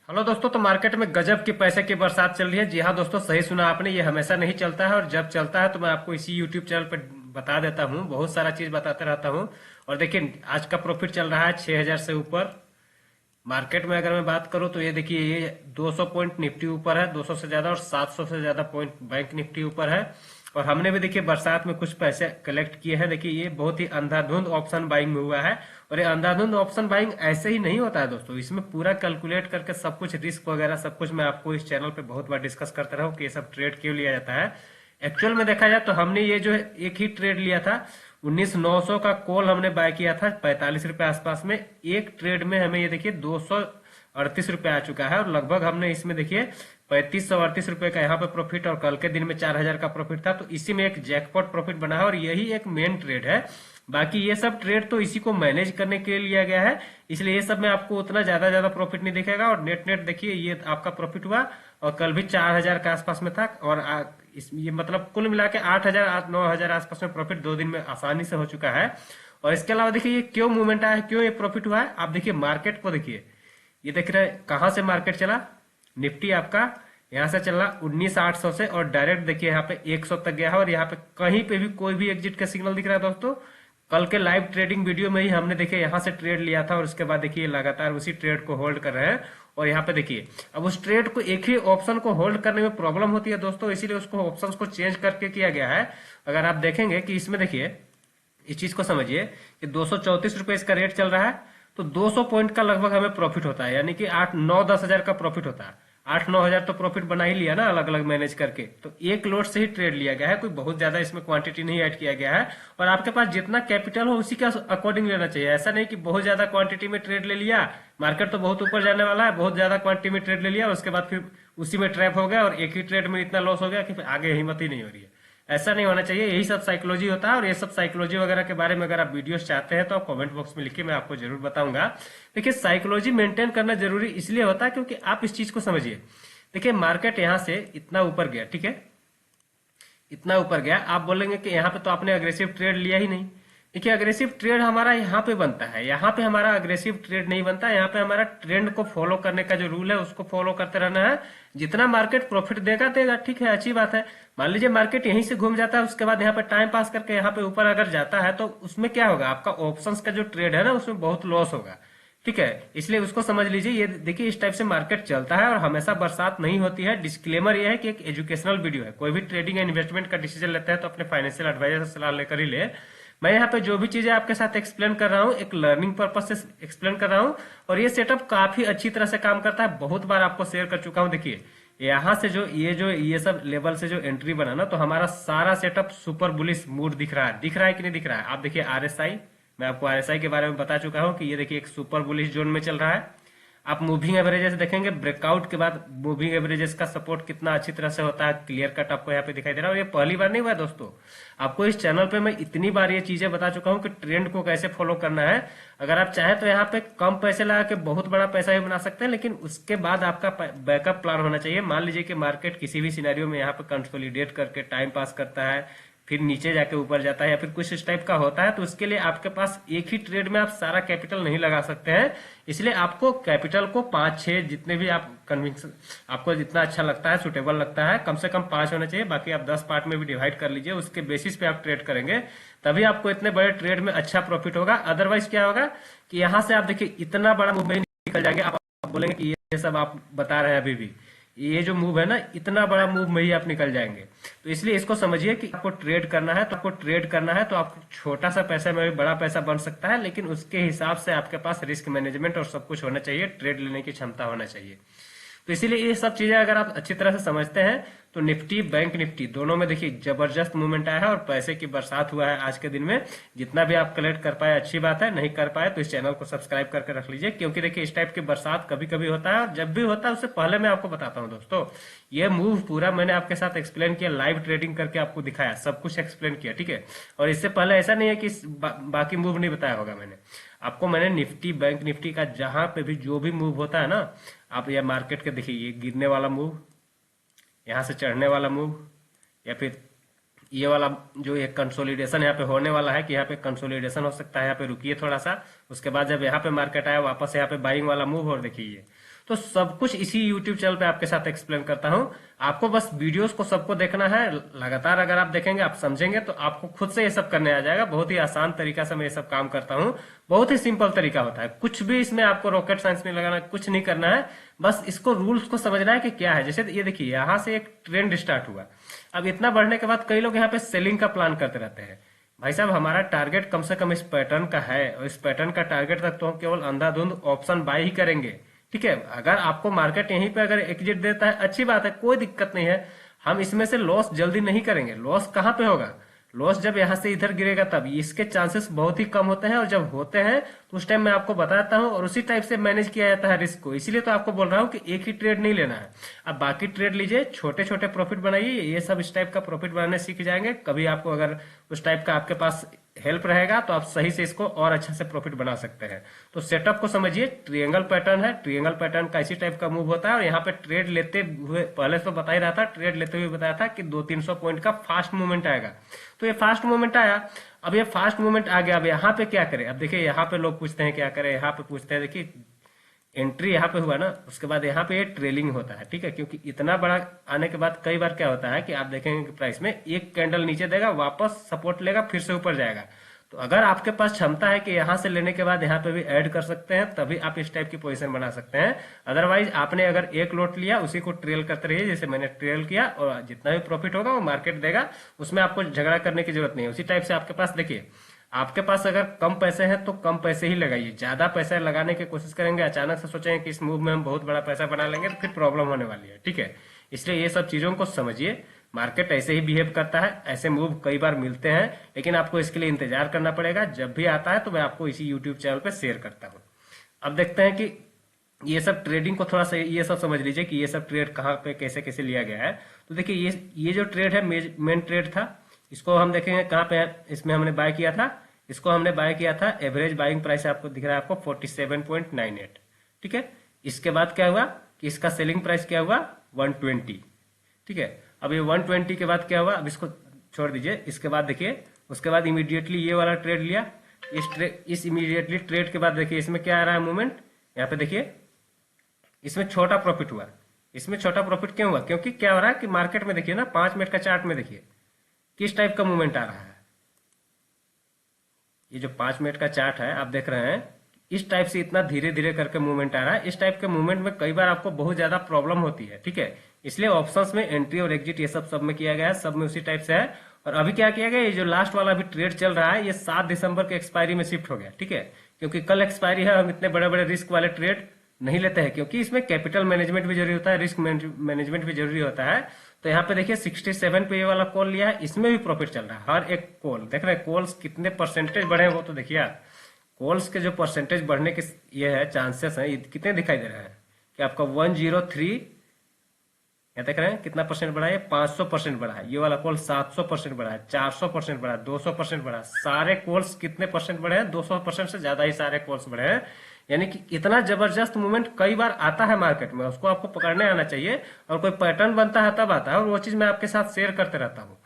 Hello दोस्तों, तो market में गजब के पैसे की बरसात चल रही है। जी हाँ दोस्तों, सही सुना आपने। ये हमेशा नहीं चलता है और जब चलता है तो मैं आपको इसी यूट्यूब चैनल पर बता देता हूँ। बहुत सारा चीज बताते रहता हूँ। और देखिए, आज का प्रॉफिट चल रहा है 6,000 से ऊपर। मार्केट में अगर मैं बात करूं तो ये देखिए, ये 200 पॉइंट निफ्टी ऊपर है, 200 से ज्यादा, और 700 से ज्यादा पॉइंट बैंक निफ्टी ऊपर है। और हमने भी देखिए बरसात में कुछ पैसे कलेक्ट किए हैं। देखिए, ये बहुत ही अंधाधुंध ऑप्शन बाइंग में हुआ है। और ये अंधाधुंध ऑप्शन बाइंग ऐसे ही नहीं होता है दोस्तों, इसमें पूरा कैलकुलेट करके सब कुछ, रिस्क वगैरह सब कुछ मैं आपको इस चैनल पे बहुत बार डिस्कस करता रहा हूँ कि ये सब ट्रेड क्यों लिया जाता है। एक्चुअल में देखा जाए तो हमने ये जो है एक ही ट्रेड लिया था। 19,900 का कॉल हमने बाय किया था 45 रुपए आसपास में। एक ट्रेड में हमें ये देखिए 238 रुपए आ चुका है। और लगभग हमने इसमें देखिए 3538 रुपए का यहाँ पे प्रॉफिट, और कल के दिन में 4,000 का प्रॉफिट था। तो इसी में एक जैकपॉट प्रॉफिट बना है और यही एक मेन ट्रेड है। बाकी ये सब ट्रेड तो इसी को मैनेज करने के लिए लिया गया है, इसलिए ये सब में आपको उतना ज्यादा प्रॉफिट नहीं दिखेगा। और नेट नेट देखिए, ये आपका प्रॉफिट हुआ और कल भी 4,000 के आसपास में था। और ये मतलब कुल मिला के 8,000 9,000 आसपास में प्रॉफिट 2 दिन में आसानी से हो चुका है। और इसके अलावा देखिए, ये क्यों मूवमेंट आया है, क्यों ये प्रॉफिट हुआ है, आप देखिए मार्केट को देखिए। ये देख रहे हैं कहां से मार्केट चला। निफ्टी आपका यहां से चला 19,800 से, और डायरेक्ट देखिए यहाँ पे 100 तक गया है। और यहाँ पे कहीं पे भी कोई भी एग्जिट का सिग्नल दिख रहा है दोस्तों। कल के लाइव ट्रेडिंग वीडियो में ही हमने देखिए यहाँ से ट्रेड लिया था, और उसके बाद देखिए लगातार उसी ट्रेड को होल्ड कर रहे हैं। और यहाँ पे देखिए, अब उस ट्रेड को, एक ही ऑप्शन को होल्ड करने में प्रॉब्लम होती है दोस्तों, इसीलिए उसको ऑप्शंस को चेंज करके किया गया है। अगर आप देखेंगे कि इसमें देखिए, इस चीज को समझिए कि 234 रुपए इसका रेट चल रहा है। तो 200 पॉइंट का लगभग हमें प्रॉफिट होता है, यानी कि 8 9 10 हजार का प्रॉफिट होता है। 8 9 हजार तो प्रॉफिट बना ही लिया ना, अलग अलग मैनेज करके। तो एक लोड से ही ट्रेड लिया गया है, कोई बहुत ज्यादा इसमें क्वांटिटी नहीं ऐड किया गया है। और आपके पास जितना कैपिटल हो उसी के अकॉर्डिंग लेना चाहिए। ऐसा नहीं कि बहुत ज्यादा क्वांटिटी में ट्रेड ले लिया, मार्केट तो बहुत ऊपर जाने वाला है, बहुत ज्यादा क्वांटिटी में ट्रेड ले लिया, उसके बाद फिर उसी में ट्रैप हो गया और एक ही ट्रेड में इतना लॉस हो गया कि फिर आगे हिम्मत ही नहीं हो रही है। ऐसा नहीं होना चाहिए। यही सब साइकोलॉजी होता है। और ये सब साइकोलॉजी वगैरह के बारे में अगर आप वीडियोस चाहते हैं तो आप कमेंट बॉक्स में लिखिए, मैं आपको जरूर बताऊंगा। देखिए, साइकोलॉजी मेंटेन करना जरूरी इसलिए होता है क्योंकि आप इस चीज को समझिए। देखिए, मार्केट यहां से इतना ऊपर गया, ठीक है, इतना ऊपर गया। आप बोलेंगे कि यहाँ पे तो आपने अग्रेसिव ट्रेड लिया ही नहीं। देखिए, अग्रेसिव ट्रेड हमारा यहाँ पे बनता है, यहाँ पे हमारा अग्रेसिव ट्रेड नहीं बनता। यहाँ पे हमारा ट्रेंड को फॉलो करने का जो रूल है उसको फॉलो करते रहना है। जितना मार्केट प्रॉफिट देगा देगा, ठीक है, अच्छी बात है। मान लीजिए मार्केट यहीं से घूम जाता है, उसके बाद यहाँ पे टाइम पास करके यहाँ पे ऊपर अगर जाता है, तो उसमें क्या होगा, आपका ऑप्शंस का जो ट्रेड है ना, उसमें बहुत लॉस होगा। ठीक है, इसलिए उसको समझ लीजिए। ये देखिए, इस टाइप से मार्केट चलता है और हमेशा बरसात नहीं होती है। डिस्क्लेमर ये है कि एक एजुकेशनल वीडियो है। कोई भी ट्रेडिंग या इन्वेस्टमेंट का डिसीजन लेता है तो अपने फाइनेंशियल एडवाइजर से सलाह लेकर ही ले। मैं यहाँ पे जो भी चीजें आपके साथ एक्सप्लेन कर रहा हूँ, एक लर्निंग पर्पज से एक्सप्लेन कर रहा हूँ। और ये सेटअप काफी अच्छी तरह से काम करता है, बहुत बार आपको शेयर कर चुका हूँ। देखिए, यहाँ से जो ये सब लेवल से जो एंट्री बना ना, तो हमारा सारा सेटअप सुपर बुलिश मूड दिख रहा है कि नहीं दिख रहा है। आप देखिए आरएसआई, मैं आपको आरएसआई के बारे में बता चुका हूं कि ये देखिए एक सुपर बुलिश जोन में चल रहा है। आप मूविंग एवरेजेस देखेंगे, ब्रेकआउट के बाद मूविंग एवरेजेस का सपोर्ट कितना अच्छी तरह से होता है, क्लियर कट आपको यहाँ पे दिखाई दे रहा है। और ये पहली बार नहीं हुआ है दोस्तों, आपको इस चैनल पे मैं इतनी बार ये चीजें बता चुका हूं कि ट्रेंड को कैसे फॉलो करना है। अगर आप चाहें तो यहाँ पे कम पैसे लगा के बहुत बड़ा पैसा भी बना सकते हैं, लेकिन उसके बाद आपका बैकअप प्लान होना चाहिए। मान लीजिए कि मार्केट किसी भी सिनेरियो में यहाँ पे कंसोलिडेट करके टाइम पास करता है, फिर नीचे जाके ऊपर जाता है, या फिर कुछ इस टाइप का होता है, तो उसके लिए आपके पास एक ही ट्रेड में आप सारा कैपिटल नहीं लगा सकते हैं। इसलिए आपको कैपिटल को 5 6 जितने भी आप कन्विंस, आपको जितना अच्छा लगता है, सुटेबल लगता है, कम से कम 5 होना चाहिए। बाकी आप 10 पार्ट में भी डिवाइड कर लीजिए, उसके बेसिस पे आप ट्रेड करेंगे, तभी आपको इतने बड़े ट्रेड में अच्छा प्रॉफिट होगा। अदरवाइज क्या होगा कि यहाँ से आप देखिए इतना बड़ा मूव निकल जाएंगे। आप बोलेंगे कि ये सब आप बता रहे हैं अभी भी, ये जो मूव है ना, इतना बड़ा मूव में ही आप निकल जाएंगे। तो इसलिए इसको समझिए कि आपको ट्रेड करना है, तो आपको छोटा सा पैसा में भी बड़ा पैसा बन सकता है, लेकिन उसके हिसाब से आपके पास रिस्क मैनेजमेंट और सब कुछ होना चाहिए, ट्रेड लेने की क्षमता होना चाहिए। तो इसीलिए ये सब चीजें अगर आप अच्छी तरह से समझते हैं तो निफ्टी बैंक निफ्टी दोनों में देखिए जबरदस्त मूवमेंट आया है और पैसे की बरसात हुआ है आज के दिन में। जितना भी आप कलेक्ट कर पाए अच्छी बात है, नहीं कर पाए तो इस चैनल को सब्सक्राइब करके रख लीजिए, क्योंकि देखिए इस टाइप की बरसात कभी कभी होता है, और जब भी होता है उससे पहले मैं आपको बताता हूँ दोस्तों। ये मूव पूरा मैंने आपके साथ एक्सप्लेन किया, लाइव ट्रेडिंग करके आपको दिखाया, सब कुछ एक्सप्लेन किया, ठीक है। और इससे पहले ऐसा नहीं है कि बाकी मूव नहीं बताया होगा मैंने आपको। मैंने निफ्टी बैंक निफ्टी का जहां पे भी जो भी मूव होता है ना, आप ये मार्केट के देखिए, ये गिरने वाला मूव, यहाँ से चढ़ने वाला मूव, या फिर ये वाला जो एक कंसोलिडेशन यहाँ पे होने वाला है, कि यहाँ पे कंसोलिडेशन हो सकता है, यहाँ पे रुकिए थोड़ा सा, उसके बाद जब यहाँ पे मार्केट आया वापस यहाँ पे बाइंग वाला मूव, और देखिए ये, तो सब कुछ इसी यूट्यूब चैनल पे आपके साथ एक्सप्लेन करता हूँ। आपको बस वीडियोस को सबको देखना है लगातार। अगर आप देखेंगे, आप समझेंगे, तो आपको खुद से ये सब करने आ जाएगा। बहुत ही आसान तरीका से मैं ये सब काम करता हूँ। बहुत ही सिंपल तरीका होता है, कुछ भी इसमें आपको रॉकेट साइंस में लगाना, कुछ नहीं करना है। बस इसको रूल्स को समझना है कि क्या है। जैसे ये देखिए, यहाँ से एक ट्रेंड स्टार्ट हुआ। अब इतना बढ़ने के बाद कई लोग यहाँ पे सेलिंग का प्लान करते रहते हैं। भाई साहब, हमारा टारगेट कम से कम इस पैटर्न का है, और इस पैटर्न का टारगेट तक तो हम केवल अंधाधुंध ऑप्शन बाय ही करेंगे। ठीक है, अगर आपको मार्केट यहीं पे अगर एग्जिट देता है, अच्छी बात है, कोई दिक्कत नहीं है। हम इसमें से लॉस जल्दी नहीं करेंगे। लॉस कहाँ पे होगा? लॉस जब यहां से इधर गिरेगा तब। इसके चांसेस बहुत ही कम होते हैं, और जब होते हैं तो उस टाइम मैं आपको बताता हूं, और उसी टाइप से मैनेज किया जाता है रिस्क को। इसीलिए तो आपको बोल रहा हूं कि एक ही ट्रेड नहीं लेना है। अब बाकी ट्रेड लीजिए, छोटे छोटे प्रॉफिट बनाइए। ये सब इस टाइप का प्रॉफिट बनाने सीख जाएंगे। कभी आपको अगर उस टाइप का आपके पास हेल्प रहेगा तो आप सही से इसको और अच्छा से प्रॉफिट बना सकते हैं। तो सेटअप को समझिए। ट्रायंगल पैटर्न है, ट्रायंगल पैटर्न का इसी टाइप का मूव होता है। और यहाँ पे ट्रेड लेते हुए, पहले तो बता ही रहा था, ट्रेड लेते हुए बताया था कि 200-300 पॉइंट का फास्ट मूवमेंट आएगा। तो ये फास्ट मूवमेंट आया। अब ये फास्ट मूवमेंट आ गया। अब यहाँ पे क्या करें? अब देखिए, यहाँ पे लोग पूछते हैं क्या करें, यहाँ पे पूछते हैं। देखिए, एंट्री यहाँ पे हुआ ना, उसके बाद यहाँ पे ट्रेलिंग होता है। ठीक है, क्योंकि इतना बड़ा आने के बाद कई बार क्या होता है कि आप देखेंगे कि प्राइस में एक कैंडल नीचे देगा, वापस सपोर्ट लेगा, फिर से ऊपर जाएगा। तो अगर आपके पास क्षमता है कि यहाँ से लेने के बाद यहाँ पे भी ऐड कर सकते हैं, तभी आप इस टाइप की पोजीशन बना सकते हैं। अदरवाइज आपने अगर एक लॉट लिया, उसी को ट्रेल करते रहिए जैसे मैंने ट्रेल किया, और जितना भी प्रॉफिट होगा वो मार्केट देगा। उसमें आपको झगड़ा करने की जरूरत नहीं है। उसी टाइप से आपके पास देखिए, आपके पास अगर कम पैसे हैं तो कम पैसे ही लगाइए। ज्यादा पैसे लगाने की कोशिश करेंगे, अचानक से सोचेंगे कि इस मूव में हम बहुत बड़ा पैसा बना लेंगे, तो फिर प्रॉब्लम होने वाली है। ठीक है, इसलिए ये सब चीजों को समझिए। मार्केट ऐसे ही बिहेव करता है, ऐसे मूव कई बार मिलते हैं, लेकिन आपको इसके लिए इंतजार करना पड़ेगा। जब भी आता है तो मैं आपको इसी यूट्यूब चैनल पे शेयर करता हूँ। अब देखते हैं कि ये सब ट्रेडिंग को थोड़ा सा ये सब समझ लीजिए कि ये सब ट्रेड कहाँ पे कैसे कैसे लिया गया है। तो देखिए, ये जो ट्रेड है मेन ट्रेड था, इसको हम देखेंगे कहाँ पे है। इसमें हमने बाय किया था, इसको हमने बाय किया था। एवरेज बाइंग प्राइस आपको दिख रहा है, आपको 47.98। ठीक है, इसके बाद क्या हुआ कि इसका सेलिंग प्राइस क्या हुआ, 120। ठीक है, अब ये 120 के बाद क्या हुआ, अब इसको छोड़ दीजिए। इसके बाद देखिए, उसके बाद इमीडिएटली ये वाला ट्रेड लिया। इस इमीडिएटली ट्रेड के बाद देखिए इसमें क्या आ रहा है मूवमेंट। यहाँ पे देखिए, इसमें छोटा प्रॉफिट हुआ। इसमें छोटा प्रॉफिट क्यों हुआ? क्योंकि क्या हो रहा है कि मार्केट में देखिए ना, 5 मिनट का चार्ट में देखिए किस टाइप का मूवमेंट आ रहा है। ये जो 5 मिनट का चार्ट है, आप देख रहे हैं, इस टाइप से इतना धीरे धीरे करके मूवमेंट आ रहा है। इस टाइप के मूवमेंट में कई बार आपको बहुत ज्यादा प्रॉब्लम होती है। ठीक है, इसलिए ऑप्शंस में एंट्री और एग्जिट ये सब में किया गया है, सब में उसी टाइप से है। और अभी क्या किया गया, ये जो लास्ट वाला अभी ट्रेड चल रहा है, ये 7 दिसंबर के एक्सपायरी में शिफ्ट हो गया। ठीक है, क्योंकि कल एक्सपायरी है, हम इतने बड़े बड़े रिस्क वाले ट्रेड नहीं लेते हैं, क्योंकि इसमें कैपिटल मैनेजमेंट भी जरूरी होता है, रिस्क मैनेजमेंट भी जरूरी होता है। तो यहाँ पे देखिए 67 पे ये वाला कॉल लिया है, इसमें भी प्रॉफिट चल रहा है। हर एक कॉल देख रहे हैं, कॉल्स कितने परसेंटेज बढ़े हैं वो तो देखिए यार। कॉल्स के जो परसेंटेज बढ़ने के ये है चांसेस है, कितने दिखाई दे रहे हैं कि आपका 103, यहाँ देख रहे हैं कितना परसेंट बढ़ा है, 500% बढ़ा है। ये वाला कॉल 700% बढ़ा है, 400% बढ़ा है, 200% बढ़ा है। सारे कॉल्स कितने परसेंट बढ़े हैं? 200% से ज्यादा ही सारे कॉल्स बढ़े हैं। यानी कि इतना जबरदस्त मूवमेंट कई बार आता है मार्केट में, उसको आपको पकड़ने आना चाहिए। और कोई पैटर्न बनता है तब आता है, और वो चीज मैं आपके साथ शेयर करते रहता हूँ।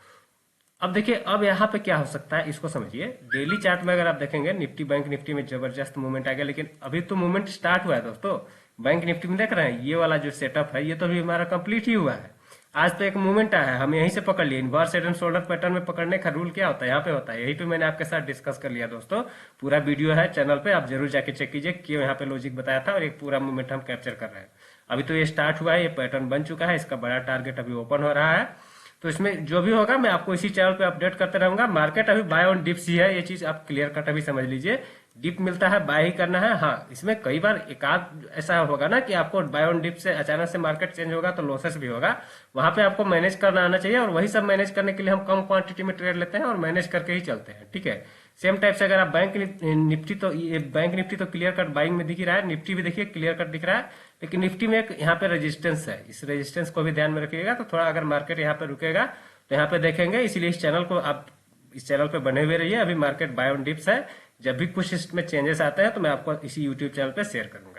अब देखिए, अब यहाँ पे क्या हो सकता है इसको समझिए। डेली चार्ट में अगर आप देखेंगे, निफ्टी बैंक निफ्टी में जबरदस्त मूवमेंट आ गया, लेकिन अभी तो मूवमेंट स्टार्ट हुआ है दोस्तों। बैंक निफ्टी में देख रहे हैं, ये वाला जो सेटअप है, ये तो अभी हमारा कंप्लीट ही हुआ है। आज तो एक मूवमेंट आया है, हम यहीं से पकड़ लिए। Inverse head and shoulder pattern में पकड़ने का रूल क्या होता है, यहाँ पे होता है। यही पे मैंने आपके साथ डिस्कस कर लिया दोस्तों। पूरा वीडियो है चैनल पे, आप जरूर जाके चेक कीजिए, क्यों यहाँ पे लॉजिक बताया था, और एक पूरा मूवमेंट हम कैप्चर कर रहे हैं। अभी तो ये स्टार्ट हुआ है, ये पैटर्न बन चुका है, इसका बड़ा टारगेट अभी ओपन हो रहा है। तो इसमें जो भी होगा मैं आपको इसी चैनल पे अपडेट करते रहूंगा। मार्केट अभी बाय ऑन डिप्स ही है, ये चीज आप क्लियर कट अभी समझ लीजिए। डिप मिलता है, बाय ही करना है। हाँ, इसमें कई बार एकाध ऐसा होगा ना कि आपको बाय ऑन डिप से अचानक से मार्केट चेंज होगा तो लॉसेस भी होगा। वहां पे आपको मैनेज करना आना चाहिए, और वही सब मैनेज करने के लिए हम कम क्वांटिटी में ट्रेड लेते हैं और मैनेज करके ही चलते हैं। ठीक है, सेम टाइप से अगर आप बैंक निफ्टी, तो ये बैंक निफ्टी तो क्लियर कट बाइंग में दिख ही रहा है। निफ्टी भी देखिए क्लियर कट दिख रहा है, लेकिन निफ्टी में एक यहाँ पे रेजिस्टेंस है। इस रेजिस्टेंस को भी ध्यान में रखिएगा। तो थोड़ा अगर मार्केट यहाँ पे रुकेगा तो यहाँ पे देखेंगे। इसीलिए इस चैनल को आप इस चैनल पे बने हुए रहिए। अभी मार्केट बाय ऑन डिप्स है, जब भी कुछ इसमें चेंजेस आते हैं तो मैं आपको इसी यूट्यूब चैनल पे शेयर करूंगा।